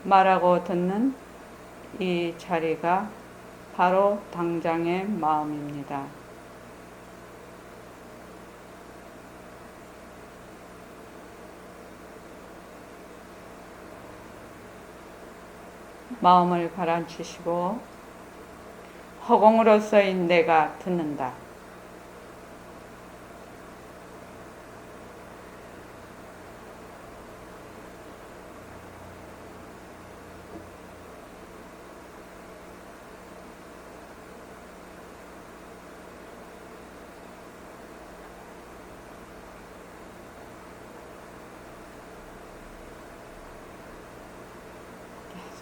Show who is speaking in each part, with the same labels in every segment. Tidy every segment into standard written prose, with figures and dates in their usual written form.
Speaker 1: 말하고 듣는 이 자리가 바로 당장의 마음입니다. 마음을 가라앉히시고 허공으로서의 내가 듣는다.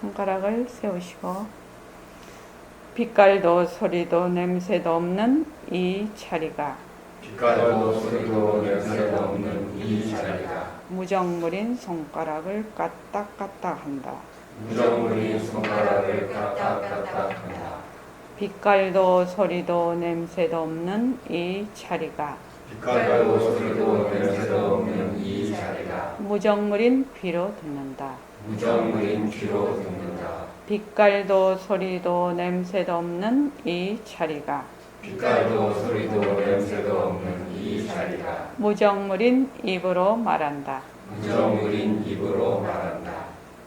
Speaker 1: 손가락을 세우시고 빛깔도 소리도 냄새도 없는 이 자리가
Speaker 2: 빛깔도 소리도 냄새도 없는 이 자리가
Speaker 1: 무정물인 손가락을 까딱까딱 한다.
Speaker 2: 무정물인 손가락을 까딱까딱 한다.
Speaker 1: 빛깔도 소리도 냄새도 없는 이 자리가
Speaker 2: 빛깔도 소리도 냄새도 없는 이 자리가
Speaker 1: 무정물인 귀로 듣는다.
Speaker 2: 무정물인 귀로 듣는다.
Speaker 1: 빛깔도 소리도 냄새도 없는 이 자리가
Speaker 2: 빛깔도 소리도 냄새도 없는 이 자리가
Speaker 1: 무정물인 입으로 말한다.
Speaker 2: 무정물인 입으로 말한다.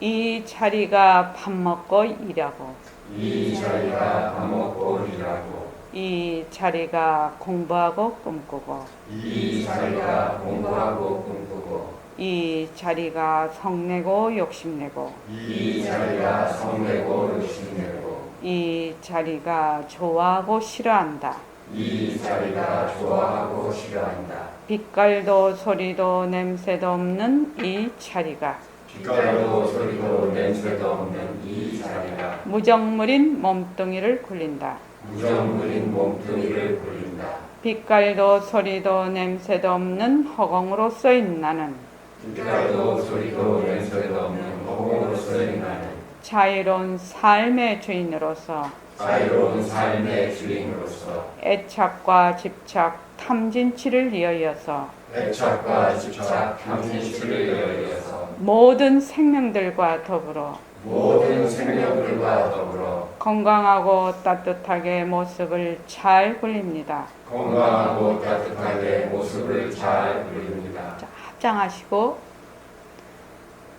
Speaker 1: 이 자리가 밥 먹고 일하고
Speaker 2: 이 자리가 밥 먹고 일하고
Speaker 1: 이 자리가 공부하고 꿈꾸고
Speaker 2: 이 자리가 공부하고 꿈꾸고
Speaker 1: 이 자리가 성내고 욕심내고
Speaker 2: 이 자리가 성내고 욕심내고
Speaker 1: 이 자리가 좋아하고 싫어한다.
Speaker 2: 이 자리가 좋아하고 싫어한다.
Speaker 1: 빛깔도 소리도 냄새도 없는 이 자리가
Speaker 2: 빛깔도 소리도 냄새도 없는 이 자리가
Speaker 1: 무정물인 몸뚱이를 굴린다.
Speaker 2: 무정물인 몸뚱이를 굴린다.
Speaker 1: 빛깔도 소리도 냄새도 없는 허공으로 쓰인 나는
Speaker 2: 빛깔도 소리도 냄새도 없는 허공으로서의 나는
Speaker 1: 자유로운 삶의 주인으로서
Speaker 2: 자유로운 삶의 주인으로서
Speaker 1: 애착과 집착, 탐진치를 이어서
Speaker 2: 애착과 집착, 탐진치를 이어서
Speaker 1: 모든 생명들과 더불어
Speaker 2: 모든 생명들과 더불어
Speaker 1: 건강하고 따뜻하게 모습을 잘 굴립니다.
Speaker 2: 건강하고 따뜻하게 모습을 잘 굴립니다.
Speaker 1: 자, 합장하시고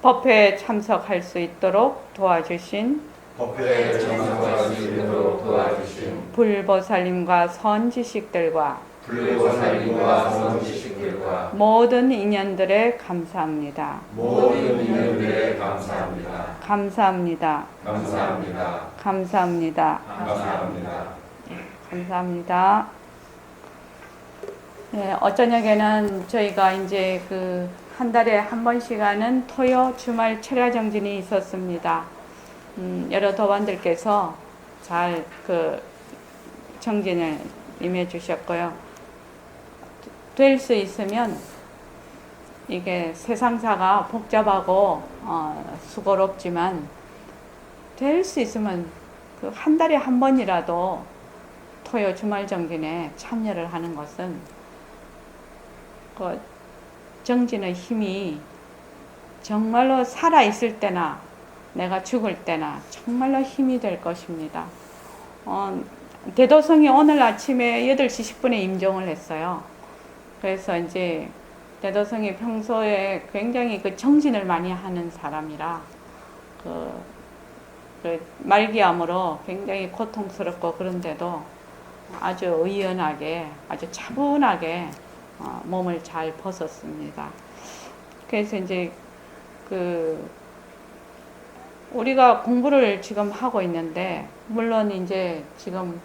Speaker 1: 법회에 참석할 수 있도록 도와주신
Speaker 2: 법회에 참석할 수 있도록 도와주신
Speaker 1: 불보살님과 선지식들과
Speaker 2: 불보살님과 선지식들과
Speaker 1: 모든 인연들에 감사합니다.
Speaker 2: 모든 인연들에 감사합니다.
Speaker 1: 감사합니다.
Speaker 2: 감사합니다.
Speaker 1: 감사합니다.
Speaker 2: 감사합니다.
Speaker 1: 감사합니다. 네, 어저녁에는 저희가 이제 한 달에 한 번씩 하는 토요 주말 철야 정진이 있었습니다. 여러 도반들께서 잘 정진을 임해 주셨고요. 될 수 있으면 이게 세상사가 복잡하고 수고롭지만 될 수 있으면 한 달에 한 번이라도 토요 주말 정진에 참여를 하는 것은 정진의 힘이 정말로 살아있을 때나 내가 죽을 때나 정말로 힘이 될 것입니다. 대도성이 오늘 아침에 8시 10분에 임종을 했어요. 그래서 이제 대도성이 평소에 굉장히 정진을 많이 하는 사람이라 말기암으로 굉장히 고통스럽고 그런데도 아주 의연하게 아주 차분하게 몸을 잘 벗었습니다. 그래서 이제 우리가 공부를 지금 하고 있는데 물론 이제 지금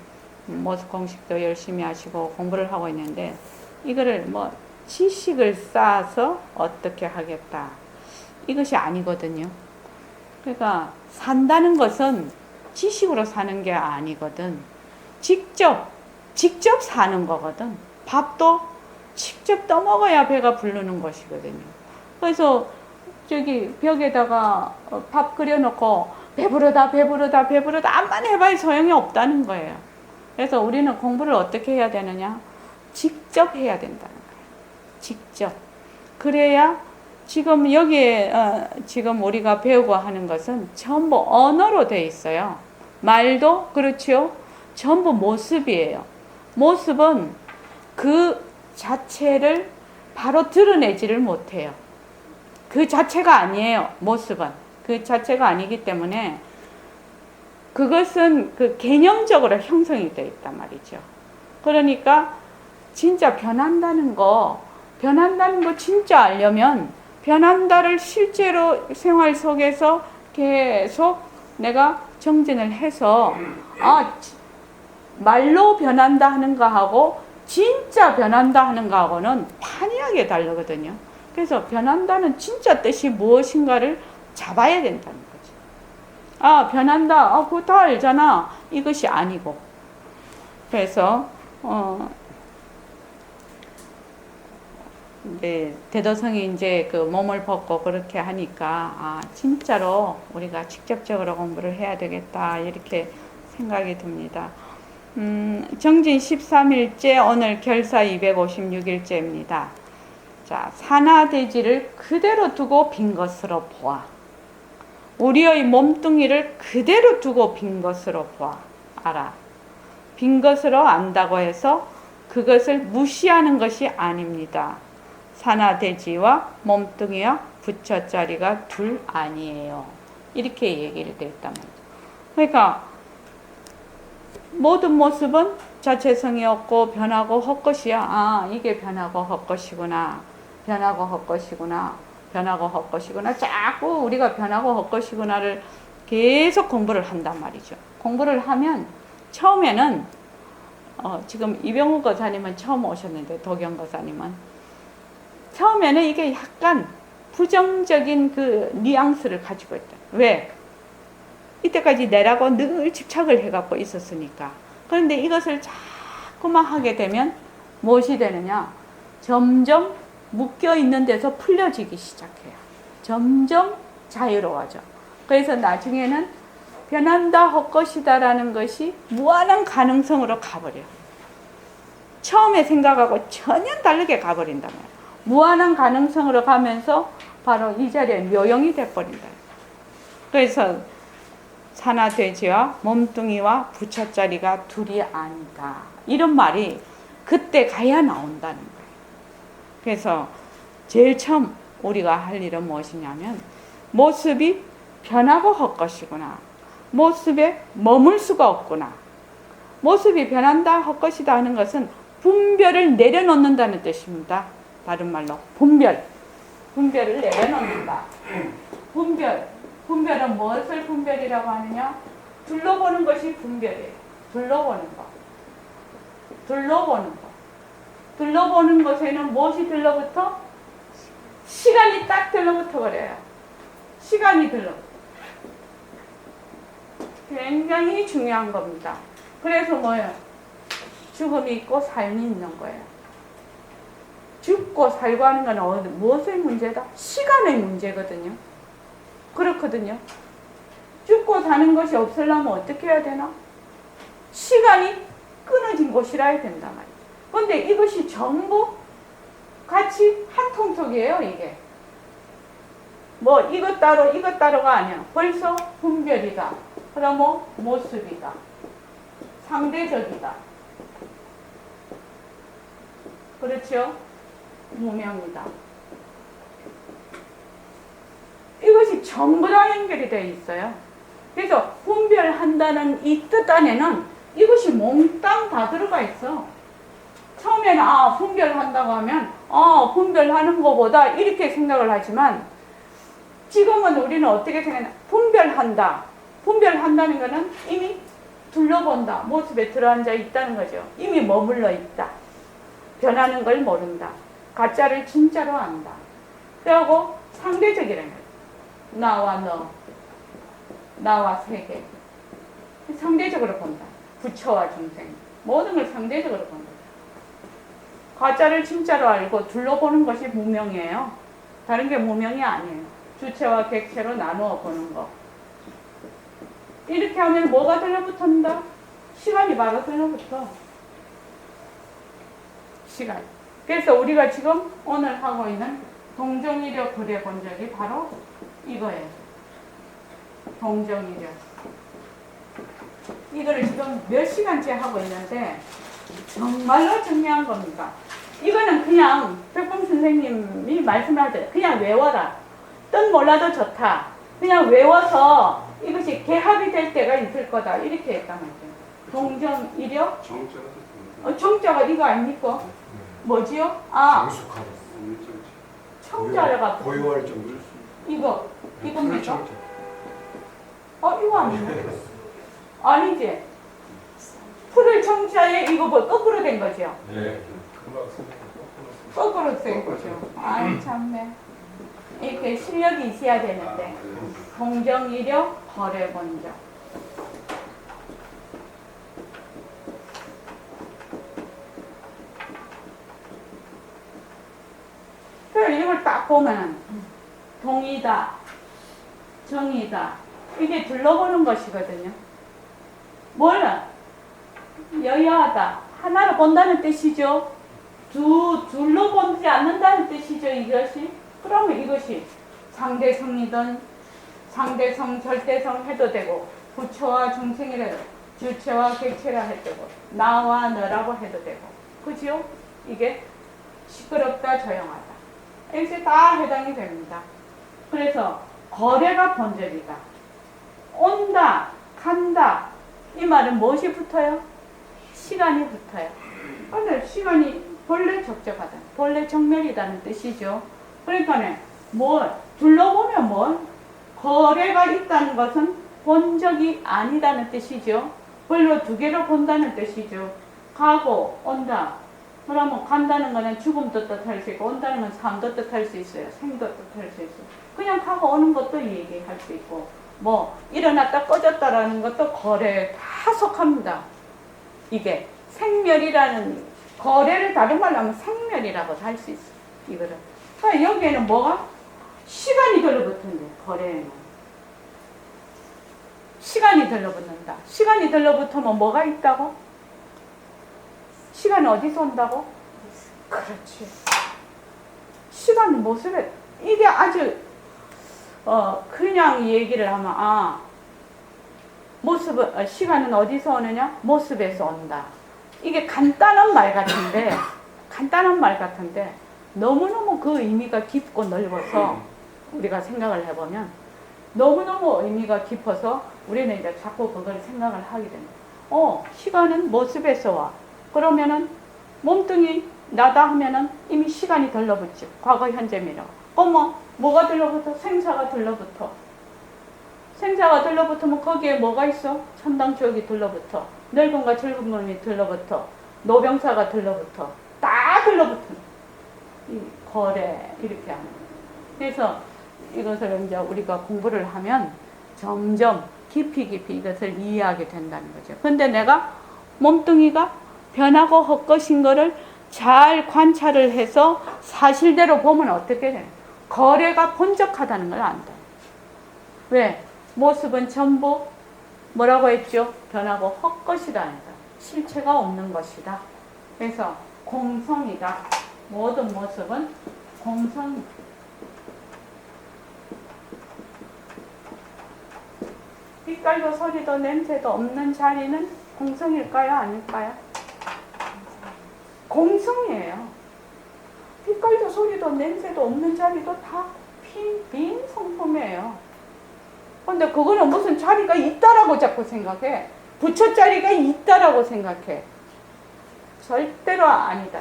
Speaker 1: 모습 공식도 열심히 하시고 공부를 하고 있는데 이거를 지식을 쌓아서 어떻게 하겠다 이것이 아니거든요. 그러니까 산다는 것은 지식으로 사는 게 아니거든. 직접 사는 거거든. 밥도 직접 떠먹어야 배가 부르는 것이거든요. 그래서 저기 벽에다가 밥 끓여놓고 배부르다 암만 해봐야 소용이 없다는 거예요. 그래서 우리는 공부를 어떻게 해야 되느냐? 직접 해야 된다는 거예요. 직접. 그래야 지금 여기에 지금 우리가 배우고 하는 것은 전부 언어로 되어 있어요. 말도 그렇죠. 전부 모습이에요. 모습은 그 자체를 바로 드러내지를 못해요. 그 자체가 아니에요. 모습은 그 자체가 아니기 때문에 그것은 그 개념적으로 형성이 되어 있단 말이죠. 그러니까 진짜 변한다는 거 진짜 알려면 변한다를 실제로 생활 속에서 계속 내가 정진을 해서 말로 변한다 하는 거하고 진짜 변한다 하는 거하고는 판이하게 다르거든요. 그래서 변한다는 진짜 뜻이 무엇인가를 잡아야 된다는 거죠. 변한다. 그거 다 알잖아. 이것이 아니고. 그래서 네, 대도성이 이제 그 몸을 벗고 그렇게 하니까 진짜로 우리가 직접적으로 공부를 해야 되겠다 이렇게 생각이 듭니다. 정진 13일째 오늘 결사 256일째입니다. 자, 산하대지를 그대로 두고 빈 것으로 보아. 우리의 몸뚱이를 그대로 두고 빈 것으로 보아. 알아. 빈 것으로 안다고 해서 그것을 무시하는 것이 아닙니다. 산하대지와 몸뚱이와 부처자리가 둘 아니에요. 이렇게 얘기를 했단 말이죠. 그러니까 모든 모습은 자체성이 없고 변하고 헛것이야. 이게 변하고 헛것이구나. 변하고 헛것이구나. 변하고 헛것이구나. 자꾸 우리가 변하고 헛것이구나를 계속 공부를 한단 말이죠. 공부를 하면 처음에는 지금 이병우 거사님은 처음 오셨는데 도경 거사님은 처음에는 이게 약간 부정적인 그 뉘앙스를 가지고 있다. 왜? 이때까지 내라고 늘 집착을 해갖고 있었으니까. 그런데 이것을 자꾸만 하게 되면 무엇이 되느냐? 점점 묶여있는 데서 풀려지기 시작해요. 점점 자유로워져. 그래서 나중에는 변한다 헛것이다라는 것이 무한한 가능성으로 가버려요. 처음에 생각하고 전혀 다르게 가버린단 말이에요. 무한한 가능성으로 가면서 바로 이 자리에 묘용이 돼버린다. 그래서 산하돼지와 몸뚱이와 부처자리가 둘이 아니다. 이런 말이 그때 가야 나온다는 거예요. 그래서 제일 처음 우리가 할 일은 무엇이냐면 모습이 변하고 헛것이구나. 모습에 머물 수가 없구나. 모습이 변한다 헛것이다 하는 것은 분별을 내려놓는다는 뜻입니다. 다른 말로 분별을 내려놓는다. 분별은 무엇을 분별이라고 하느냐? 둘러보는 것이 분별이에요. 둘러보는 거. 둘러보는 것에는 무엇이 들러붙어? 시간이 딱 들러붙어 버려요. 시간이 들러붙어. 굉장히 중요한 겁니다. 그래서 뭐예요? 죽음이 있고 삶이 있는 거예요. 죽고 살고 하는 건 무엇의 문제다? 시간의 문제거든요. 그렇거든요. 죽고 사는 것이 없으려면 어떻게 해야 되나? 시간이 끊어진 곳이라야 된단 말이에요. 그런데 이것이 전부 같이 한 통속이에요, 이게. 뭐 이것 따로가 아니야. 벌써 분별이다. 그러면 모습이다. 상대적이다. 그렇죠? 무명이다. 이것이 전부 다 연결이 되어 있어요. 그래서 분별한다는 이 뜻 안에는 이것이 몽땅 다 들어가 있어. 처음에는 분별한다고 하면 분별하는 것보다 이렇게 생각을 하지만 지금은 우리는 어떻게 생각하냐? 분별한다는 것은 이미 둘러본다. 모습에 들어앉아 있다는 거죠. 이미 머물러 있다. 변하는 걸 모른다. 가짜를 진짜로 안다. 그리고 상대적이라는 거예요. 나와 너, 나와 세계. 상대적으로 본다. 부처와 중생. 모든 걸 상대적으로 본다. 가짜를 진짜로 알고 둘러보는 것이 무명이에요. 다른 게 무명이 아니에요. 주체와 객체로 나누어 보는 거. 이렇게 하면 뭐가 들러붙는다? 시간이 바로 들러붙어. 시간. 그래서 우리가 지금 오늘 하고 있는 동정이력 거래 본 적이 바로 이거예요. 동정이력. 이거를 지금 몇 시간째 하고 있는데 정말로 중요한 겁니다. 이거는 그냥 백범 선생님이 말씀하듯 그냥 외워라. 뜻 몰라도 좋다. 그냥 외워서 이것이 개합이 될 때가 있을 거다. 이렇게 했단 말이죠. 동정이력. 정자가 이거 아닙니까? 뭐지요? 아,
Speaker 3: 장숙하다.
Speaker 1: 청자가
Speaker 3: 고요할 정도로.
Speaker 1: 이겁니까? 이거 아니네. 아니지. 풀을 청자에 이거 뭐 거꾸로 된 거죠?
Speaker 3: 네.
Speaker 1: 거꾸로 된 거죠. 아이 참네. 이렇게 실력이 있어야 되는데. 동정이력 거래 본적. 그래서 이걸 딱 보면 동이다, 정이다. 이게 둘러보는 것이거든요. 뭐는 여야하다. 하나로 본다는 뜻이죠. 둘러보지 않는다는 뜻이죠. 이것이. 그러면 이것이 상대성이든 상대성, 절대성 해도 되고 부처와 중생이라 주체와 객체라 해도 되고 나와 너라고 해도 되고 그죠? 이게 시끄럽다, 조용하다. 이것이 다 해당이 됩니다. 그래서 거래가 본적이다. 온다, 간다. 이 말은 무엇이 붙어요? 시간이 붙어요. 근데 시간이 본래 적적하다. 본래 정멸이라는 뜻이죠. 그러니까 둘러보면 거래가 있다는 것은 본 적이 아니다는 뜻이죠. 별로 두 개로 본다는 뜻이죠. 가고 온다. 그러면 간다는 것은 죽음도 뜻할 수 있고 온다는 건 삶도 뜻할 수 있어요. 생도 뜻할 수 있어요. 그냥 가고 오는 것도 얘기할 수 있고 일어났다 꺼졌다라는 것도 거래에 다 속합니다. 이게 생멸이라는 거래를 다른 말로 하면 생멸이라고 할 수 있어요. 이거를. 그러니까 여기에는 뭐가? 시간이 들러붙는데 거래에는. 시간이 들러붙는다. 시간이 들러붙으면 뭐가 있다고? 시간은 어디서 온다고? 그렇지. 시간은 모습에 이게 아주 그냥 얘기를 하면 시간은 어디서 오느냐? 모습에서 온다. 이게 간단한 말 같은데 너무너무 그 의미가 깊고 넓어서 우리가 생각을 해보면 너무너무 의미가 깊어서 우리는 이제 자꾸 그걸 생각을 하게 됩니다. 시간은 모습에서 와. 그러면은 몸뚱이 나다 하면은 이미 시간이 들러붙죠. 과거, 현재, 미래. 뭐가 들러붙어? 생사가 들러붙어. 생사가 들러붙으면 거기에 뭐가 있어? 천당 지옥이 들러붙어. 늙음과 즐거움이 들러붙어. 노병사가 들러붙어. 다 들러붙어. 이 거래 이렇게 하는. 그래서 이것을 이제 우리가 공부를 하면 점점 깊이 이것을 이해하게 된다는 거죠. 근데 내가 몸뚱이가 변하고 헛것인 거를 잘 관찰을 해서 사실대로 보면 어떻게 돼? 거래가 본적하다는 걸 안다. 왜? 모습은 전부 뭐라고 했죠? 변하고 헛것이다 아니다. 실체가 없는 것이다. 그래서 공성이다. 모든 모습은 공성이다. 빛깔도 소리도 냄새도 없는 자리는 공성일까요? 아닐까요? 공성이에요. 빛깔도 소리도 냄새도 없는 자리도 다 빈 성품이에요. 근데 그거는 무슨 자리가 있다라고 자꾸 생각해. 부처 자리가 있다라고 생각해. 절대로 아니다.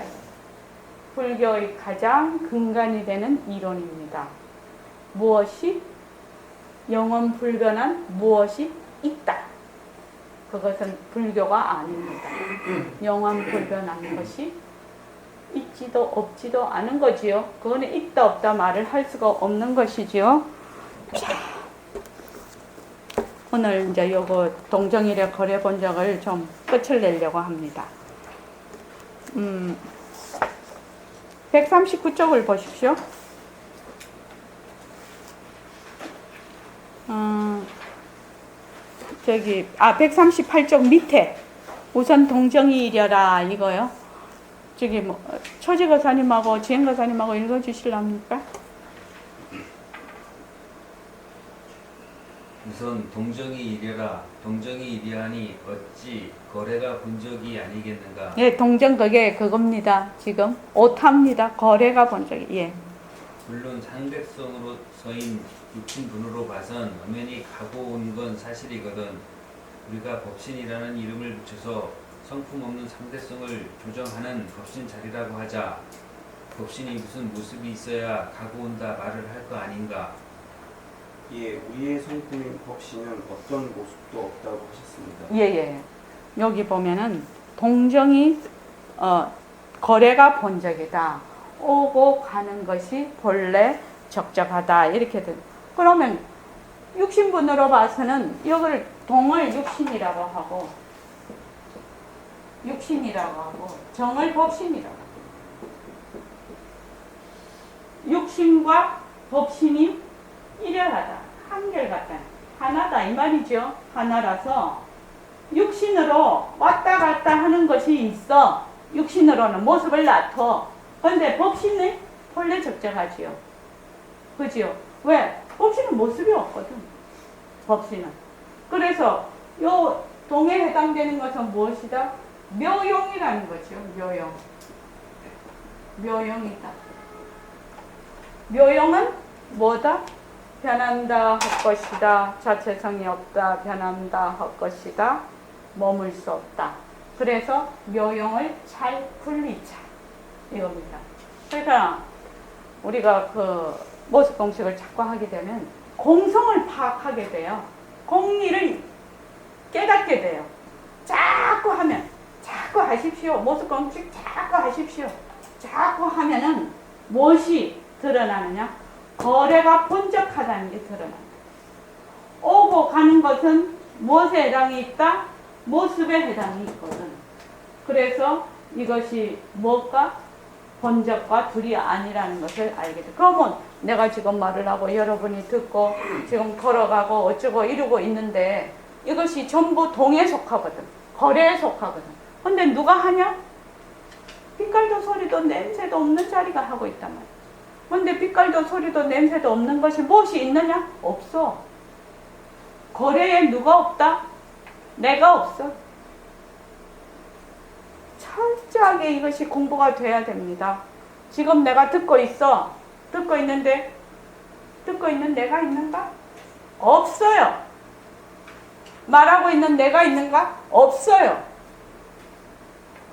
Speaker 1: 불교의 가장 근간이 되는 이론입니다. 무엇이 영원 불변한 무엇이 있다. 그것은 불교가 아닙니다. 영원 불변한 것이 있지도 없지도 않은 거지요. 그거는 있다 없다 말을 할 수가 없는 것이지요. 자, 오늘 이제 요거 동정이력 거래 본적을 좀 끝을 내려고 합니다. 139쪽을 보십시오. 138쪽 밑에 우선 동정이 이려라 이거요. 저기 초지거사님하고 지행거사님하고 읽어주실랍니까?
Speaker 3: 우선 동정이 이래라. 동정이 이리하니 어찌 거래가 본적이 아니겠는가.
Speaker 1: 예, 동정 그게 그겁니다. 지금 오탑니다. 거래가 본 적이. 예.
Speaker 3: 물론 상대성으로서인 육신분으로 봐선 엄연히 가고 온 건 사실이거든. 우리가 법신이라는 이름을 붙여서 성품 없는 상대성을 조정하는 법신 자리라고 하자. 법신이 무슨 모습이 있어야 가고 온다 말을 할 거 아닌가.
Speaker 2: 예, 우리의 성품인 법신은 어떤 모습도 없다고 하셨습니다.
Speaker 1: 예, 예. 여기 보면은 동정이 거래가 본적이다. 오고 가는 것이 본래 적적하다. 이렇게 돼. 그러면 육신분으로 봐서는 이걸 동을 육신이라고 하고 정을 법신이라고 하고 육신과 법신이 일열하다. 한결같다. 하나다 이 말이죠. 하나라서 육신으로 왔다 갔다 하는 것이 있어. 육신으로는 모습을 나타. 그런데 법신은 본래 적적하지요. 그지요? 왜? 법신은 모습이 없거든. 법신은. 그래서 요 동에 해당되는 것은 무엇이다? 묘용이라는 거죠. 묘용. 묘용이다. 묘용은 뭐다? 변한다 할 것이다. 자체성이 없다. 변한다 할 것이다. 머물 수 없다. 그래서 묘용을 잘 분리자. 이겁니다. 그러니까 우리가 그 모습 공식을 자꾸 하게 되면 공성을 파악하게 돼요. 공리를 깨닫게 돼요. 자꾸 하면 자꾸 하십시오. 모습 공식 자꾸 하십시오. 자꾸 하면은 무엇이 드러나느냐? 거래가 본적하다는 게 드러난다. 오고 가는 것은 무엇에 해당이 있다? 모습에 해당이 있거든. 그래서 이것이 무엇과 본적과 둘이 아니라는 것을 알게 돼. 그러면 내가 지금 말을 하고 여러분이 듣고 지금 걸어가고 어쩌고 이러고 있는데 이것이 전부 동에 속하거든. 거래에 속하거든. 근데 누가 하냐? 빛깔도 소리도 냄새도 없는 자리가 하고 있단 말이야. 근데 빛깔도 소리도 냄새도 없는 것이 무엇이 있느냐? 없어. 거래에 누가 없다? 내가 없어. 철저하게 이것이 공부가 돼야 됩니다. 지금 내가 듣고 있어. 듣고 있는데 듣고 있는 내가 있는가? 없어요. 말하고 있는 내가 있는가? 없어요.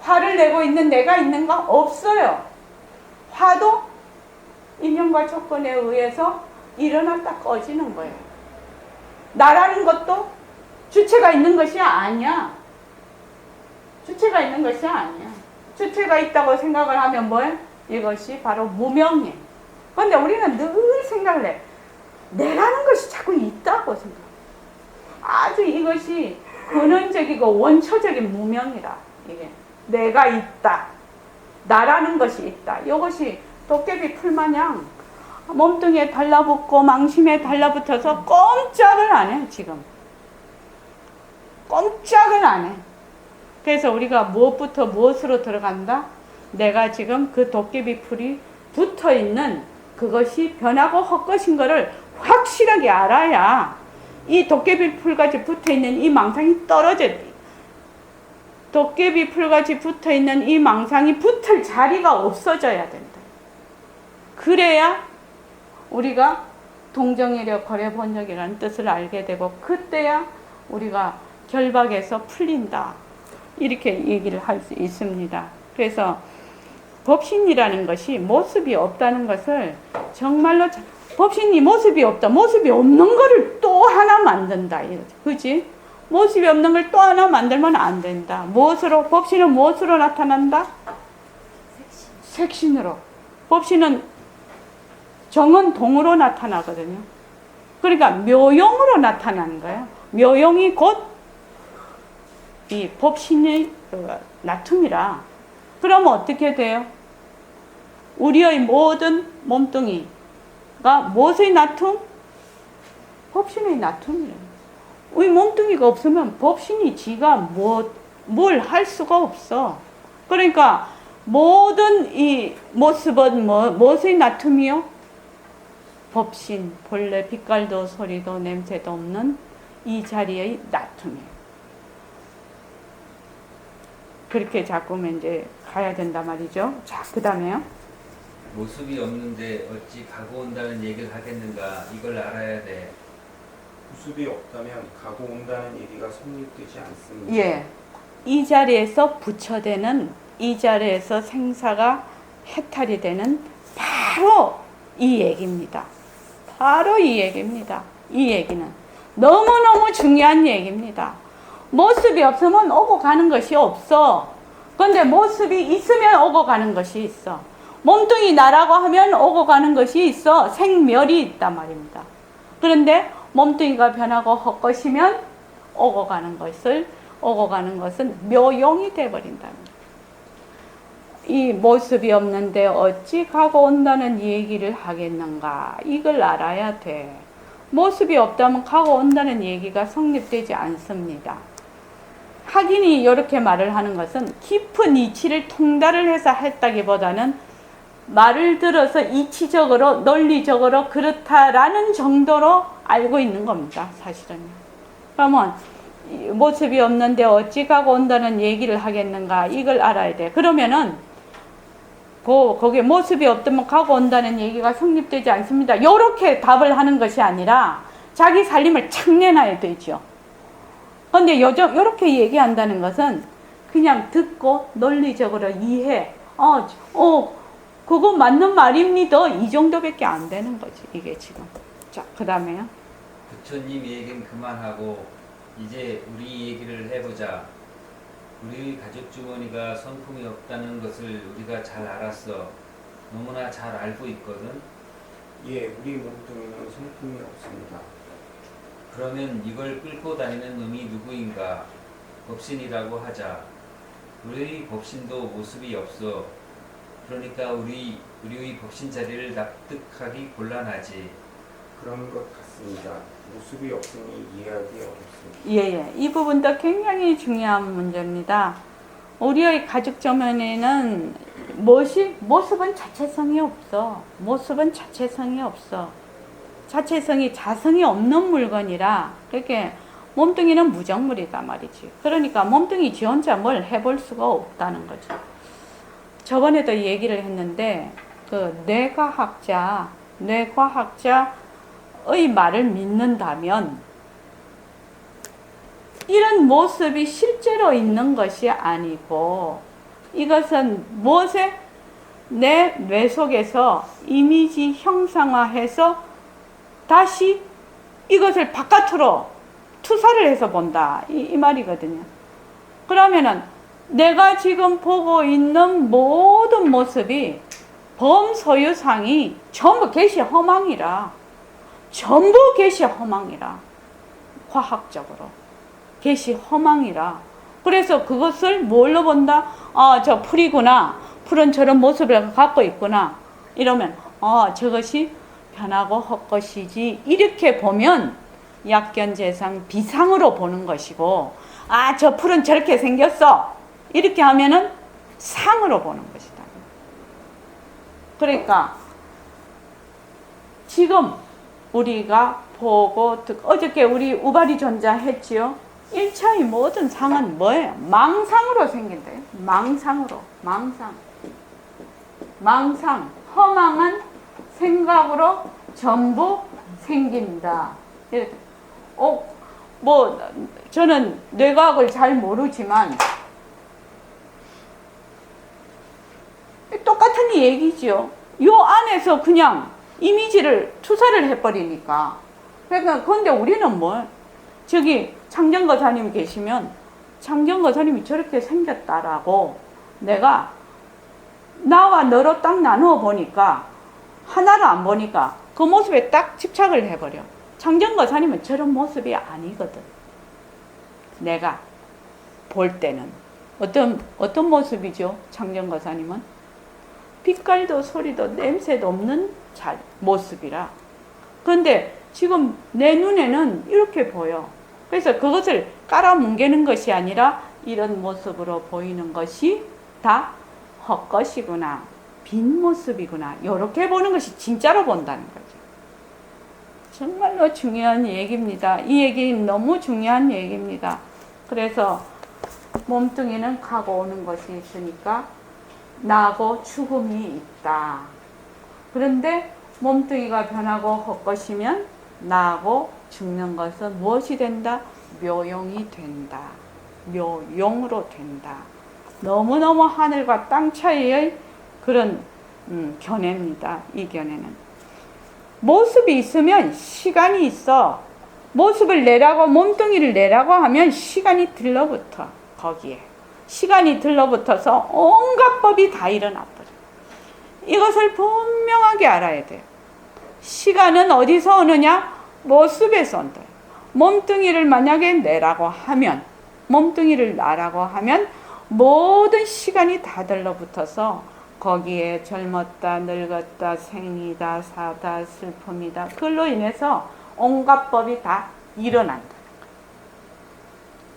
Speaker 1: 화를 내고 있는 내가 있는가? 없어요. 화도 인연과 조건에 의해서 일어났다 꺼지는 거예요. 나라는 것도 주체가 있는 것이 아니야. 주체가 있는 것이 아니야. 주체가 있다고 생각을 하면 뭐예요? 이것이 바로 무명해. 그런데 우리는 늘 생각을 해. 내라는 것이 자꾸 있다고 생각해. 아주 이것이 근원적이고 원초적인 무명이라. 이게 내가 있다. 나라는 것이 있다. 이것이 도깨비 풀마냥 몸뚱이에 달라붙고 망심에 달라붙어서 꼼짝을 안 해. 지금 꼼짝을 안 해. 그래서 우리가 무엇부터 무엇으로 들어간다? 내가 지금 그 도깨비 풀이 붙어있는 그것이 변하고 헛것인 것을 확실하게 알아야 이 도깨비 풀같이 붙어있는 이 망상이 떨어져. 도깨비 풀같이 붙어있는 이 망상이 붙을 자리가 없어져야 된다. 그래야 우리가 동정이력 거래본적이라는 뜻을 알게 되고 그때야 우리가 결박에서 풀린다. 이렇게 얘기를 할 수 있습니다. 그래서 법신이라는 것이 모습이 없다는 것을 정말로 법신이 모습이 없다. 모습이 없는 거를 또 하나 만든다. 그지? 모습이 없는 걸 또 하나 만들면 안 된다. 무엇으로? 법신은 무엇으로 나타난다? 색신으로. 법신은 정은 동으로 나타나거든요. 그러니까 묘용으로 나타나는 거예요. 묘용이 곧 이 법신의 나툼이라. 그러면 어떻게 돼요? 우리의 모든 몸뚱이가 무엇의 나툼? 법신의 나툼이에요. 우리 몸뚱이가 없으면 법신이 지가 뭘 할 수가 없어. 그러니까 모든 이 모습은 무엇의 나툼이요? 법신, 본래 빛깔도 소리도 냄새도 없는 이 자리의 나툼이에요. 그렇게 자꾸 이제 가야 된단 말이죠. 자, 그 다음에요.
Speaker 3: 모습이 없는데 어찌 가고 온다는 얘기를 하겠는가? 이걸 알아야 돼.
Speaker 2: 모습이 없다면 가고 온다는 얘기가 성립되지 않습니다.
Speaker 1: 예. 이 자리에서 부처되는, 이 자리에서 생사가 해탈이 되는 바로 이 얘기입니다. 바로 이 얘기입니다. 이 얘기는 너무너무 중요한 얘기입니다. 모습이 없으면 오고 가는 것이 없어. 근데 모습이 있으면 오고 가는 것이 있어. 몸뚱이 나라고 하면 오고 가는 것이 있어. 생멸이 있단 말입니다. 그런데 몸뚱이가 변하고 헛것이면 오고 가는 것은 묘용이 되어버린답니다. 이 모습이 없는데 어찌 가고 온다는 얘기를 하겠는가? 이걸 알아야 돼. 모습이 없다면 가고 온다는 얘기가 성립되지 않습니다. 학인이 이렇게 말을 하는 것은 깊은 이치를 통달을 해서 했다기보다는 말을 들어서 이치적으로 논리적으로 그렇다라는 정도로 알고 있는 겁니다. 사실은요. 그러면 모습이 없는데 어찌 가고 온다는 얘기를 하겠는가? 이걸 알아야 돼. 그러면은 거기에 모습이 없다면 가고 온다는 얘기가 성립되지 않습니다. 이렇게 답을 하는 것이 아니라 자기 살림을 착 내놔야 되죠. 그런데 요즘 이렇게 얘기한다는 것은 그냥 듣고 논리적으로 이해. 그거 맞는 말입니다. 이 정도밖에 안 되는 거지. 이게 지금. 자, 그 다음에요.
Speaker 3: 부처님 얘기는 그만하고 이제 우리 얘기를 해보자. 우리 가죽 주머니가 성품이 없다는 것을 우리가 잘 알았어. 너무나 잘 알고 있거든.
Speaker 2: 예, 우리 몸뚱이는 성품이 없습니다.
Speaker 3: 그러면 이걸 끌고 다니는 놈이 누구인가? 법신이라고 하자. 우리의 법신도 모습이 없어. 그러니까 우리의 법신 자리를 납득하기 곤란하지.
Speaker 2: 그런 것 같습니다. 모습이 없으니 이해하기 어렵습니다.
Speaker 1: 예. 이 부분도 굉장히 중요한 문제입니다. 우리의 가죽 주머니는 모습은 자체성이 없어. 모습은 자체성이 없어. 자체성이 자성이 없는 물건이라 그렇게 몸뚱이는 무정물이다 말이지. 그러니까 몸뚱이 지 혼자 뭘 해볼 수가 없다는 거죠. 저번에도 얘기를 했는데 그 뇌과학자의 말을 믿는다면 이런 모습이 실제로 있는 것이 아니고 이것은 무엇에 내 뇌 속에서 이미지 형상화해서 다시 이것을 바깥으로 투사를 해서 본다. 이 말이거든요. 그러면은 내가 지금 보고 있는 모든 모습이 범소유상이 전부 개시 허망이라. 전부 개시 허망이라. 과학적으로. 개시 허망이라. 그래서 그것을 뭘로 본다? 저 풀이구나. 풀은 저런 모습을 갖고 있구나. 이러면 저것이 변하고 헛것이지. 이렇게 보면 약견재상 비상으로 보는 것이고 저 풀은 저렇게 생겼어. 이렇게 하면은 상으로 보는 것이다. 그러니까 지금 우리가 보고 듣고 어저께 우리 우발이 존자 했지요. 1차의 모든 상은 뭐예요? 망상으로 생긴대요. 망상으로. 망상. 허망한 생각으로 전부 생긴다. 이렇게. 저는 뇌과학을 잘 모르지만 똑같은 얘기죠. 요 안에서 그냥 이미지를 투사를 해버리니까. 그러니까, 근데 우리는 저기 창정거사님 계시면 창정거사님이 저렇게 생겼다라고 내가 나와 너로 딱 나누어 보니까 하나를 안 보니까 그 모습에 딱 집착을 해버려. 창정거사님은 저런 모습이 아니거든. 내가 볼 때는. 어떤 모습이죠? 창정거사님은? 빛깔도 소리도 냄새도 없는 모습이라. 그런데 지금 내 눈에는 이렇게 보여. 그래서 그것을 깔아뭉개는 것이 아니라 이런 모습으로 보이는 것이 다 헛것이구나. 빈 모습이구나. 이렇게 보는 것이 진짜로 본다는 거죠. 정말로 중요한 얘기입니다. 이 얘기 너무 중요한 얘기입니다. 그래서 몸뚱이는 가고 오는 것이 있으니까 나고 죽음이 있다. 그런데 몸뚱이가 변하고 헛것이면 나고 죽는 것은 무엇이 된다? 묘용이 된다. 묘용으로 된다. 너무너무 하늘과 땅 차이의 그런 견해입니다. 이 견해는. 모습이 있으면 시간이 있어. 모습을 내라고, 몸뚱이를 내라고 하면 시간이 들러붙어. 거기에. 시간이 들러붙어서 온갖 법이 다 일어나버려. 이것을 분명하게 알아야 돼요. 시간은 어디서 오느냐? 모습에서 온다. 몸뚱이를 만약에 내라고 하면, 몸뚱이를 나라고 하면 모든 시간이 다 들러붙어서 거기에 젊었다, 늙었다, 생이다, 사다, 슬픔이다. 그걸로 인해서 온갖 법이 다 일어난다.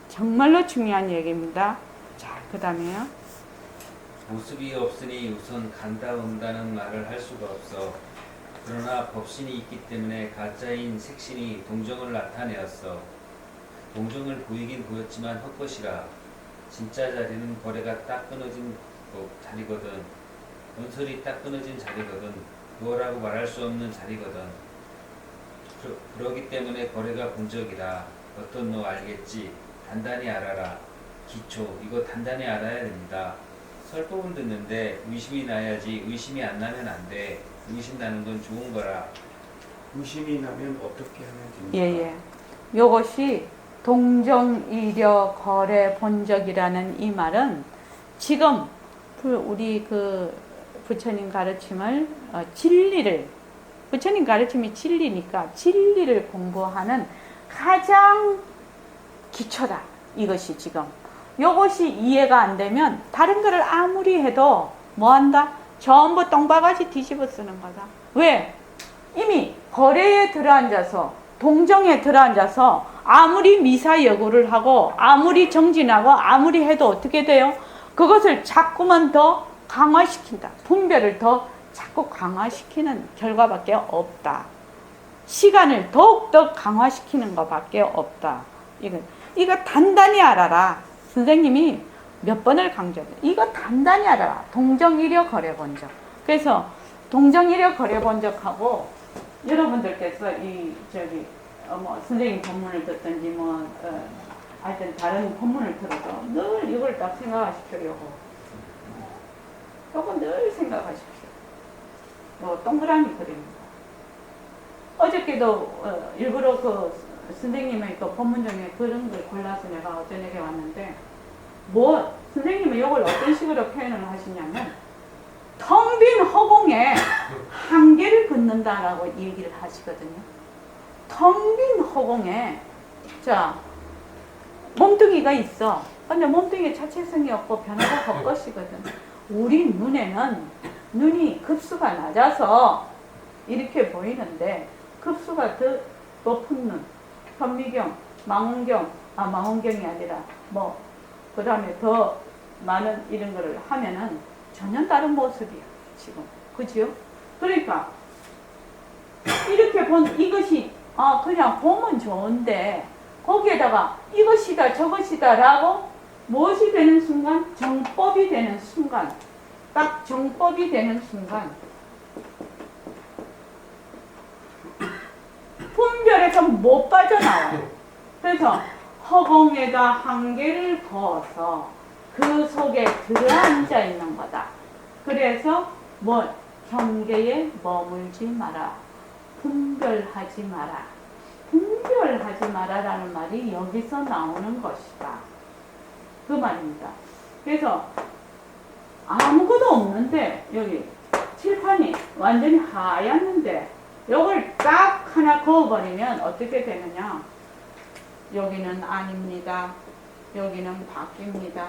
Speaker 1: 정말로 중요한 얘기입니다. 자, 그 다음에요.
Speaker 3: 모습이 없으니 우선 간다 온다는 말을 할 수가 없어. 그러나 법신이 있기 때문에 가짜인 색신이 동정을 나타내었어. 동정을 보이긴 보였지만 헛것이라. 진짜 자리는 거래가 딱 끊어진 자리거든. 연설이 딱 끊어진 자리거든. 그거라고 말할 수 없는 자리거든. 그러기 때문에 거래가 본적이다. 어떤 너 알겠지? 단단히 알아라. 기초, 이거 단단히 알아야 됩니다. 설법은 듣는데 의심이 나야지. 의심이 안 나면 안 돼. 의심 나는 건 좋은 거라.
Speaker 2: 의심이 나면 어떻게 하면 됩니까?
Speaker 1: 예. 요것이 동정이려 거래 본적이라는 이 말은 지금 우리 그 부처님 가르침을 진리를, 부처님 가르침이 진리니까 진리를 공부하는 가장 기초다. 이것이 지금 요것이 이해가 안 되면 다른 거를 아무리 해도 뭐한다? 전부 똥바가지 뒤집어 쓰는 거다. 왜? 이미 거래에 들어앉아서, 동정에 들어앉아서 아무리 미사여구를 하고 아무리 정진하고 아무리 해도 어떻게 돼요? 그것을 자꾸만 더 강화시킨다. 분별을 더 자꾸 강화시키는 결과밖에 없다. 시간을 더욱더 강화시키는 것밖에 없다. 이거 단단히 알아라. 선생님이 몇 번을 강조해요. 이거 단단히 알아라. 동정이려 거래본적. 그래서 동정이려 거래본적하고 여러분들께서 선생님 법문을 듣든지 하여튼 다른 법문을 들어도 늘 이걸 딱 생각하십시오. 요거 늘 생각하십시오. 요 동그라미 그립니다. 어저께도 일부러 그 선생님의 그 법문 중에 그런 걸 골라서 내가 저녁에 왔는데, 선생님은 이걸 어떤 식으로 표현을 하시냐면, 텅 빈 허공에 한계를 긋는다라고 얘기를 하시거든요. 텅 빈 허공에, 자, 몸뚱이가 있어. 근데 몸뚱이에 자체성이 없고 변화가 헛것이거든. 우리 눈에는 눈이 급수가 낮아서 이렇게 보이는데, 급수가 더 높은 눈, 현미경, 망원경이 아니라 그 다음에 더 많은 이런 거를 하면은 전혀 다른 모습이야, 지금. 그죠? 그러니까, 이렇게 본 이것이, 그냥 보면 좋은데, 거기에다가 이것이다, 저것이다 라고 무엇이 되는 순간? 정법이 되는 순간. 딱 정법이 되는 순간. 분별에서 못 빠져나와요. 그래서 허공에다 한계를 그어서 그 속에 들어앉아 있는 거다. 그래서 경계에 머물지 마라. 분별하지 마라. 분별하지 마라라는 말이 여기서 나오는 것이다. 그 말입니다. 그래서 아무것도 없는데 여기 칠판이 완전히 하얗는데 이걸 딱 하나 그어버리면 어떻게 되느냐? 여기는 아닙니다. 여기는 바뀝니다.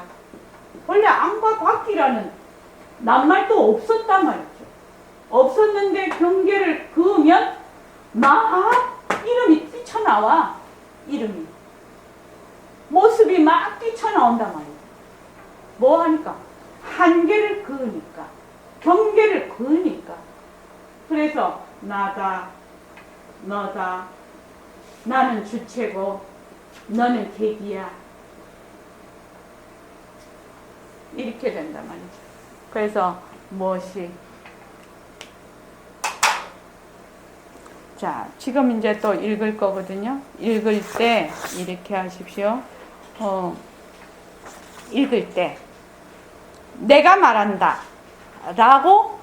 Speaker 1: 원래 안과 바뀌라는 낱말도 없었단 말이죠. 없었는데 경계를 그으면 막 이름이 뛰쳐나와. 이름이. 모습이 막 뛰쳐나온단 말이죠. 뭐 하니까? 한계를 그으니까. 경계를 그으니까. 그래서 나다, 너다. 나는 주체고 너는 계기야. 이렇게 된단 말이죠. 그래서 무엇이 자, 지금 이제 또 읽을 거거든요. 읽을 때 이렇게 하십시오. 읽을 때 내가 말한다 라고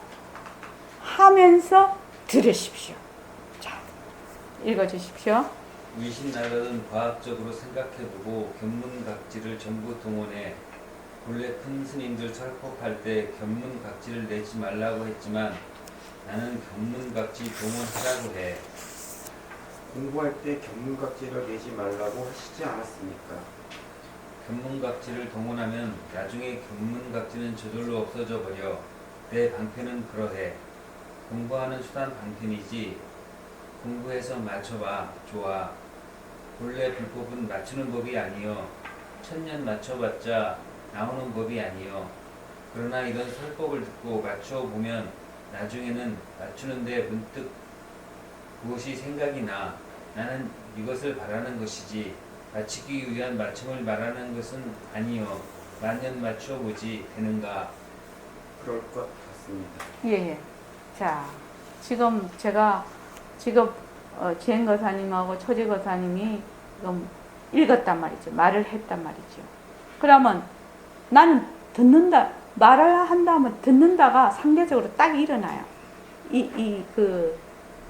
Speaker 1: 하면서 들으십시오. 자, 읽어주십시오.
Speaker 3: 위신나라는 과학적으로 생각해보고 견문각지를 전부 동원해 본래 큰 스님들 설법할 때 견문각지를 내지 말라고 했지만 나는 견문각지 동원하라고 해.
Speaker 2: 공부할 때 견문각지를 내지 말라고 하시지 않았습니까?
Speaker 3: 견문각지를 동원하면 나중에 견문각지는 저절로 없어져 버려. 내 방편은 그러해. 공부하는 수단 방편이지. 공부해서 맞춰봐. 좋아. 본래 불법은 맞추는 법이 아니여. 천년 맞춰봤자 나오는 법이 아니여. 그러나 이런 설법을 듣고 맞추어 보면 나중에는 맞추는데 문득 무엇이 생각이 나. 나는 이것을 바라는 것이지 맞추기 위한 맞춤을 말하는 것은 아니여. 만년 맞추어 보지 되는가.
Speaker 2: 그럴 것 같습니다.
Speaker 1: 예. 자, 지금 제가 지행거사님하고 초지거사님이 지금 읽었단 말이죠. 말을 했단 말이죠. 그러면 나는 듣는다, 말을 한다 하면 듣는다가 상대적으로 딱 일어나요. 그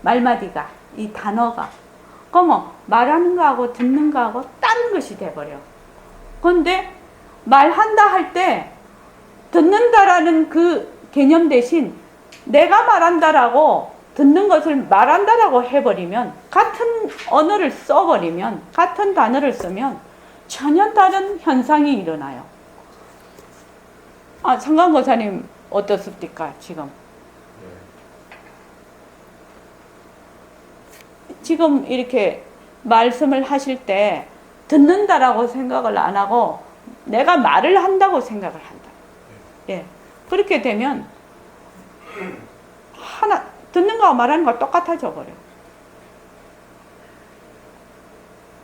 Speaker 1: 말마디가, 이 단어가. 그러면 말하는 거하고 듣는 거하고 다른 것이 돼버려. 그런데 말한다 할 때 듣는다라는 그 개념 대신 내가 말한다라고 듣는 것을 말한다라고 해버리면, 같은 언어를 써버리면, 같은 단어를 쓰면 전혀 다른 현상이 일어나요. 아, 상관거사님 어떻습니까 지금? 지금 이렇게 말씀을 하실 때 듣는다라고 생각을 안 하고 내가 말을 한다고 생각을 한다. 예. 그렇게 되면 듣는 거와 말하는 거 똑같아져 버려.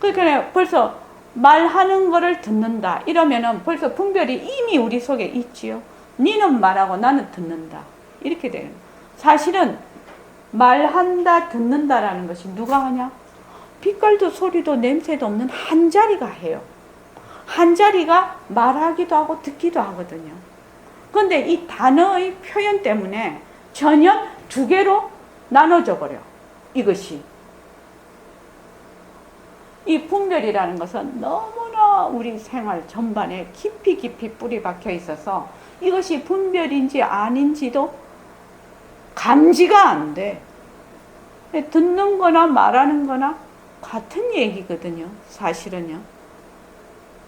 Speaker 1: 그러니까 벌써 말하는 거를 듣는다 이러면은 벌써 분별이 이미 우리 속에 있지요. 니는 말하고 나는 듣는다. 이렇게 되는 거예요. 사실은 말한다 듣는다라는 것이 누가 하냐? 빛깔도 소리도 냄새도 없는 한 자리가 해요. 한 자리가 말하기도 하고 듣기도 하거든요. 그런데 이 단어의 표현 때문에 전혀 두 개로 나눠져 버려. 이것이. 이 분별이라는 것은 너무나 우리 생활 전반에 깊이 뿌리 박혀 있어서 이것이 분별인지 아닌지도 감지가 안 돼. 듣는 거나 말하는 거나 같은 얘기거든요. 사실은요.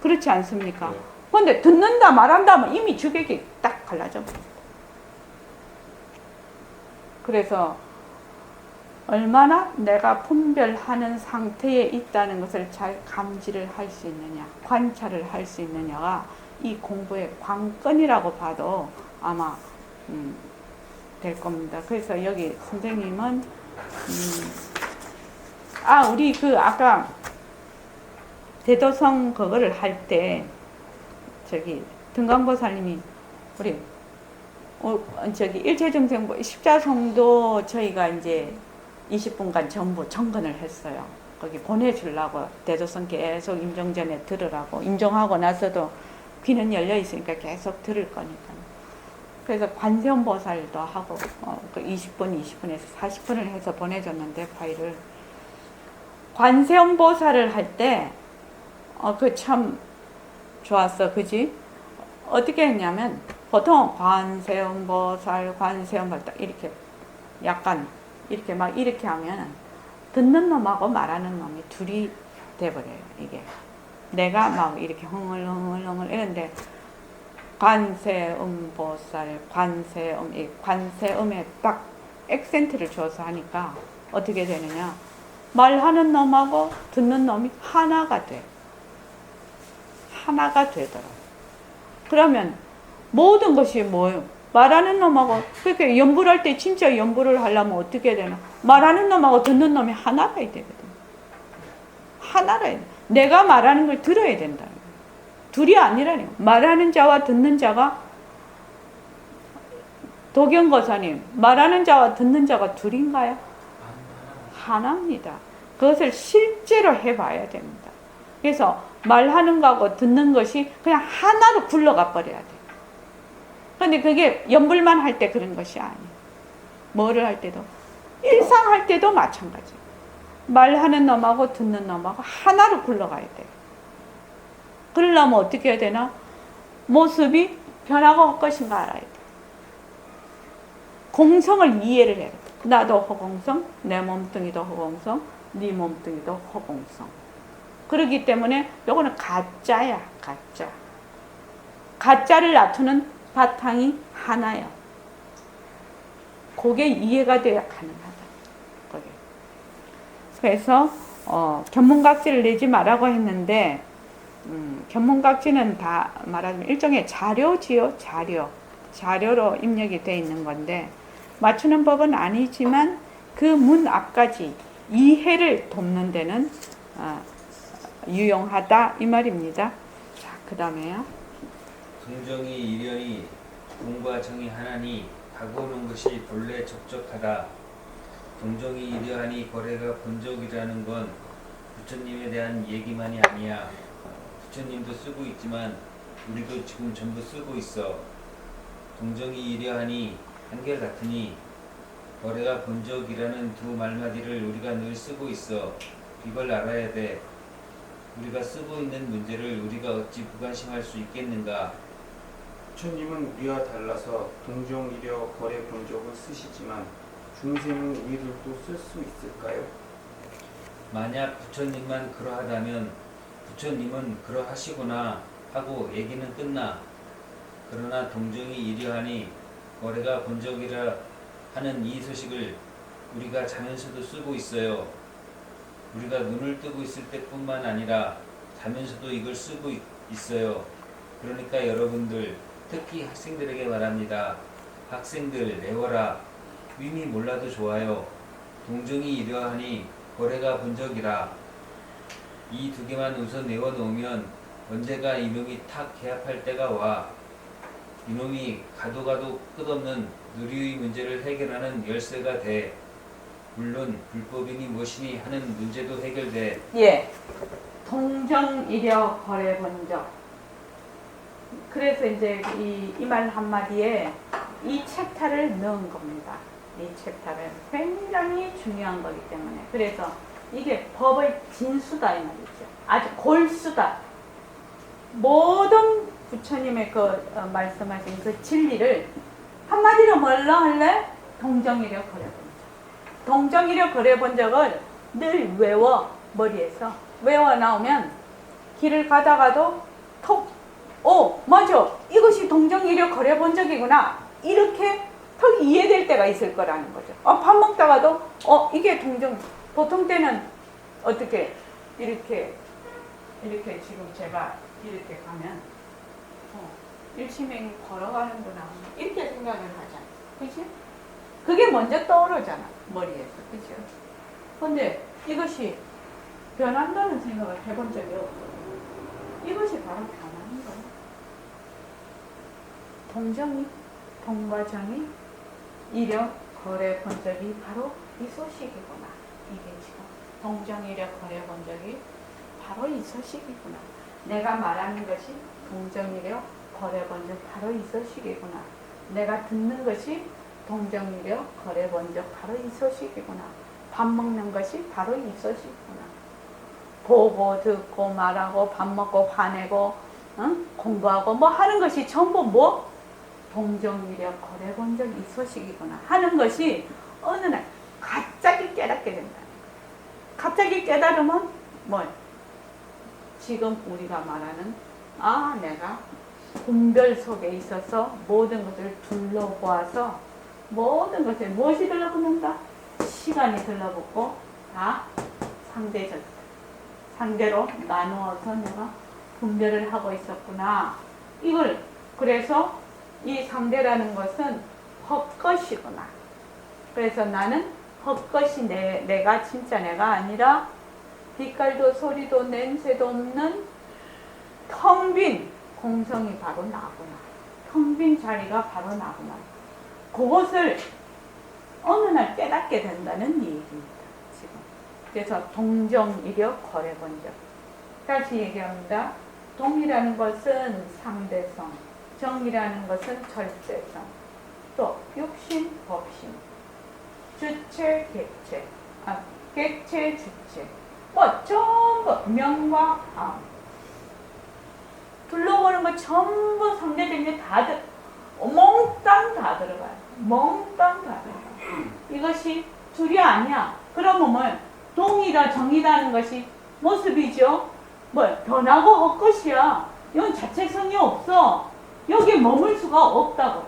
Speaker 1: 그렇지 않습니까? 그런데 듣는다 말한다 하면 이미 주객이 딱 갈라져 버립니다. 그래서 얼마나 내가 분별하는 상태에 있다는 것을 잘 감지를 할 수 있느냐, 관찰을 할 수 있느냐가 이 공부의 관건이라고 봐도 아마 될 겁니다. 그래서 여기 선생님은 우리 아까 대도성 그거를 할 때 저기 등강보살님이 우리 일체정생보 십자성도 저희가 이제 20분간 전부 정근을 했어요. 거기 보내주려고 대도성 계속 임종전에 들으라고. 임종하고 나서도 귀는 열려 있으니까 계속 들을 거니까. 그래서 관세음보살도 하고 20분에서 40분을 해서 보내줬는데 파일을. 관세음보살을 할 때 그 참 좋았어, 그지? 어떻게 했냐면 보통 관세음보살 이렇게 약간 이렇게 막 이렇게 하면 듣는 놈하고 말하는 놈이 둘이 돼버려요. 이게 내가 막 이렇게 흥얼흥얼 이런데 관세음보살 관세음에 딱 액센트를 줘서 하니까 어떻게 되느냐, 말하는 놈하고 듣는 놈이 하나가 돼. 하나가 되더라. 그러면 모든 것이 뭐예요? 말하는 놈하고 그렇게 연부를 할 때 진짜 연부를 하려면 어떻게 해야 되나? 말하는 놈하고 듣는 놈이 하나라 해야 되거든. 하나라 해야 돼. 내가 말하는 걸 들어야 된다. 둘이 아니라니까. 말하는 자와 듣는 자가 도경거사님, 말하는 자와 듣는 자가 둘인가요? 하나입니다. 그것을 실제로 해봐야 됩니다. 그래서 말하는 거하고 듣는 것이 그냥 하나로 굴러가 버려야 돼. 근데 그게 연불만 할 때 그런 것이 아니에요. 뭐를 할 때도, 일상할 때도 마찬가지. 말하는 놈하고 듣는 놈하고 하나로 굴러가야 돼. 그러려면 어떻게 해야 되나? 모습이 변화가 올 것인가 알아야 돼. 공성을 이해를 해야 돼. 나도 허공성, 내 몸뚱이도 허공성, 네 몸뚱이도 허공성. 그렇기 때문에 요거는 가짜야, 가짜. 가짜를 낮추는 바탕이 하나요. 그게 이해가 돼야 가능하다. 그게. 그래서 견문각지를 내지 말라고 했는데 견문각지는 다 말하자면 일종의 자료지요, 자료. 자료로 입력이 되어 있는 건데 맞추는 법은 아니지만 그 문 앞까지 이해를 돕는 데는 유용하다 이 말입니다. 자, 그 다음에요.
Speaker 3: 동정이 이련이 동과 정이 하나니 가고는 것이 본래 적적하다. 동정이 이려하니 거래가 본적이라는 건 부처님에 대한 얘기만이 아니야. 부처님도 쓰고 있지만 우리도 지금 전부 쓰고 있어. 동정이 이려하니 한결같으니 거래가 본적이라는 두 말마디를 우리가 늘 쓰고 있어. 이걸 알아야 돼. 우리가 쓰고 있는 문제를 우리가 어찌 부관심할 수 있겠는가?
Speaker 2: 부처님은 우리와 달라서 동정이려 거래 본적을 쓰시지만 중생은 우리들도 쓸 수 있을까요?
Speaker 3: 만약 부처님만 그러하다면 부처님은 그러하시구나 하고 얘기는 끝나. 그러나 동정이 이려하니 거래가 본적이라 하는 이 소식을 우리가 자면서도 쓰고 있어요. 우리가 눈을 뜨고 있을 때뿐만 아니라 자면서도 이걸 쓰고 있어요. 그러니까 여러분들, 특히 학생들에게 말합니다. 학생들 외워라. 의미 몰라도 좋아요. 동정이 이러하니 거래가 본적이라. 이 두 개만 우선 외워놓으면 언제가 이놈이 탁 개합할 때가 와. 이놈이 가도 끝없는 누리의 문제를 해결하는 열쇠가 돼. 물론 불법이니 무엇이니 하는 문제도 해결돼.
Speaker 1: 예. 동정이려 거래본적. 그래서 이제 이 말 한마디에 이 챕터를 넣은 겁니다. 이 챕터는 굉장히 중요한 거기 때문에. 그래서 이게 법의 진수다 이 말이죠. 아주 골수다. 모든 부처님의 말씀하신 그 진리를 한마디로 뭘로 할래? 동정이려 거래본적. 동정이려 거래본적을 늘 외워, 머리에서 외워 나오면 길을 가다가도 톡, 맞아, 이것이 동정이려 거래본적이구나, 이렇게 턱 이해될 때가 있을 거라는 거죠. 밥 먹다가도 이게 동정. 보통 때는 어떻게 이렇게 지금 제가 이렇게 가면 일시맹이 걸어가는구나 이렇게 생각을 하잖아. 그치? 그게 먼저 떠오르잖아, 머리에서. 그치? 근데 이것이 변한다는 생각을 해본 적이 없거든. 이것이 바로 변하는 거야. 동정이, 동과 정이 이력 거래 본적이 바로 이 소식이구나. 이게 지금 동정이력 거래 본적이 바로 이 소식이구나. 내가 말하는 것이 동정이력 거래 본적 바로 이 소식이구나. 내가 듣는 것이 동정이력 거래 본적 바로 이 소식이구나. 밥 먹는 것이 바로 이 소식이구나. 보고 듣고 말하고 밥 먹고 화내고 공부하고 뭐 하는 것이 전부 뭐? 동정이력 거래 본적 이 소식이구나 하는 것이 어느 날 갑자기 깨닫게 된다. 갑자기 깨달으면 뭐? 지금 우리가 말하는 내가 분별 속에 있어서 모든 것을 둘러보아서 모든 것을 무엇이 들러붙는다? 시간이 들러붙고 다 상대로 나누어서 내가 분별을 하고 있었구나. 이걸 그래서 이 상대라는 것은 헛것이구나. 그래서 나는 헛것이 내가 진짜 내가 아니라 빛깔도 소리도 냄새도 없는 텅 빈 공성이 바로 나구나. 텅 빈 자리가 바로 나구나. 그것을 어느 날 깨닫게 된다는 얘기입니다. 지금. 그래서 동정이력 거래본적. 다시 얘기합니다. 동이라는 것은 상대성, 정이라는 것은 절대성, 또 육신, 법신, 주체, 객체, 객체, 주체, 뭐 전부 명과 암. 둘러보는 거 전부 상대적인 게 다 몽땅 다 들어가요. 몽땅 다 들어가요. 이것이 둘이 아니야. 그러면 뭐 동이라 정이라는 것이 모습이죠. 뭐 변하고 헛것이야. 이건 자체성이 없어. 여기에 머물 수가 없다고.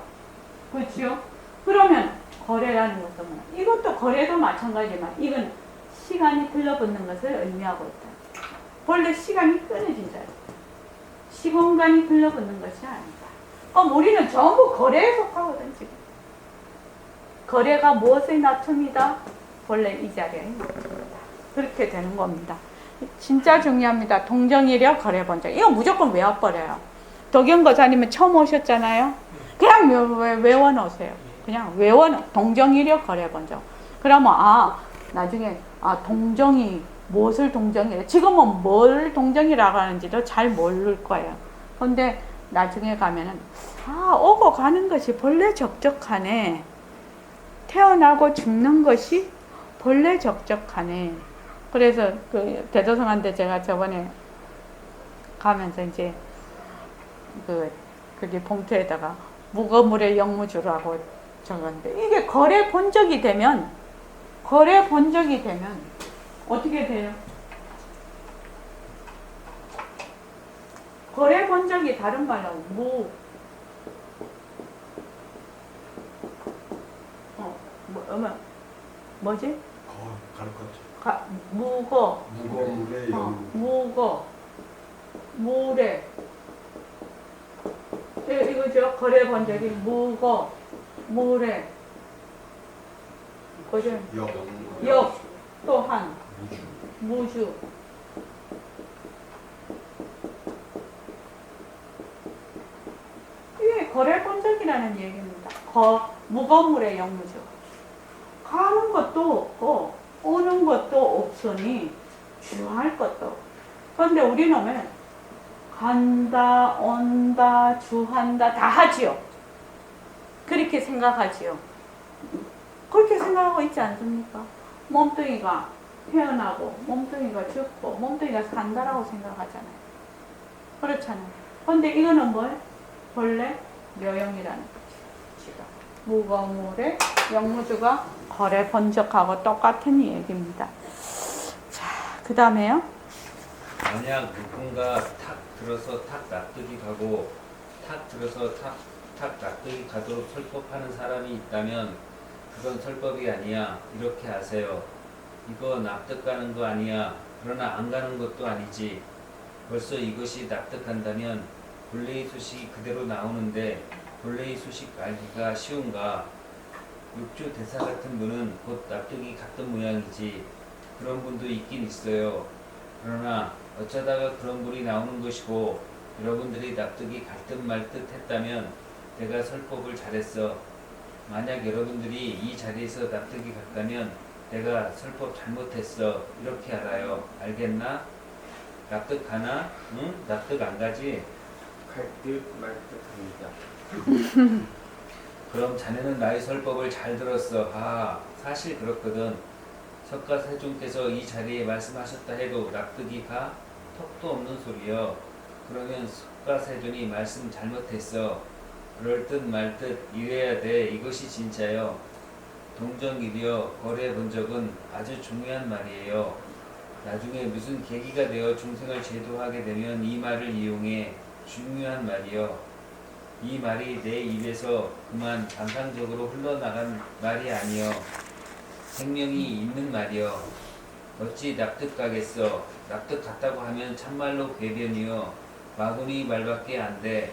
Speaker 1: 그렇죠? 그러면 거래라는 것은 뭐야? 이것도 거래도 마찬가지지만 이건 시간이 들러붙는 것을 의미하고 있다. 본래 시간이 끊어진 자리. 시공간이 들러붙는 것이 아니다. 우리는 전부 거래에 속하거든 지금. 거래가 무엇의 나툼이다? 본래 이 자리의 나툼이다. 그렇게 되는 겁니다. 진짜 중요합니다. 동정이력 거래본적. 이거 무조건 외워버려요. 덕영거사님은 처음 오셨잖아요. 그냥 외워놓으세요. 그냥 동정이력 거래본적. 그러면 나중에 동정이 무엇을 동정이래? 지금은 뭘 동정이라고 하는지도 잘 모를 거예요. 근데 나중에 가면은 오고 가는 것이 본래 적적하네. 태어나고 죽는 것이 본래 적적하네. 그래서 그 대도성한테 제가 저번에 가면서 이제 그게 봉투에다가 무거물의 영무주라고 적었는데 이게 거래 본적이 되면 어떻게 돼요? 거래 본적이 다른 말로 뭐지?
Speaker 4: 무거물의 영무.
Speaker 1: 물에 이거죠. 거래 본적이 물에 그죠? 역 또한 무주. 이게 거래 본적이라는 얘기입니다. 무거물의 영무주. 가는 것도 없고 오는 것도 없으니 주할 것도 없고. 그런데 우리는 왜 간다, 온다, 주한다 다 하지요. 그렇게 생각하지요. 그렇게 생각하고 있지 않습니까? 몸뚱이가 태어나고 몸뚱이가 죽고 몸뚱이가 산다라고 생각하잖아요. 그렇잖아요. 그런데 이거는 뭐예요? 본래 묘영이라는 거지. 지금 무거물의 영무주가 거래 본적하고 똑같은 얘기입니다. 자, 그 다음에요.
Speaker 3: 만약 누군가 탁 들어서 탁 납득이 가고 탁 들어서 탁 납득이 가도록 설법하는 사람이 있다면 그건 설법이 아니야. 이렇게 아세요. 이거 납득 가는 거 아니야. 그러나 안 가는 것도 아니지. 벌써 이것이 납득한다면 본래의 소식이 그대로 나오는데 본래의 소식 알기가 쉬운가? 육주 대사 같은 분은 곧 납득이 갔던 모양이지. 그런 분도 있긴 있어요. 그러나 어쩌다가 그런 분이 나오는 것이고 여러분들이 납득이 갈 듯 말 듯 했다면 내가 설법을 잘했어. 만약 여러분들이 이 자리에서 납득이 갔다면 내가 설법 잘못했어. 이렇게 알아요. 알겠나? 납득 가나? 응? 납득 안 가지?
Speaker 2: 갈 듯 말 듯 합니다.
Speaker 3: 그럼 자네는 나의 설법을 잘 들었어. 사실 그렇거든. 석가세존께서 이 자리에 말씀하셨다 해도 납득이 가? 턱도 없는 소리여. 그러면 석가세존이 말씀 잘못했어. 그럴 듯 말 듯 이래야 돼. 이것이 진짜요. 동정이려 거래 본적은 아주 중요한 말이에요. 나중에 무슨 계기가 되어 중생을 제도하게 되면 이 말을 이용해. 중요한 말이요. 이 말이 내 입에서 그만 감상적으로 흘러나간 말이 아니요. 생명이 있는 말이요. 어찌 납득 가겠어. 납득 갔다고 하면 참말로 궤변이요. 마구니 말밖에 안 돼.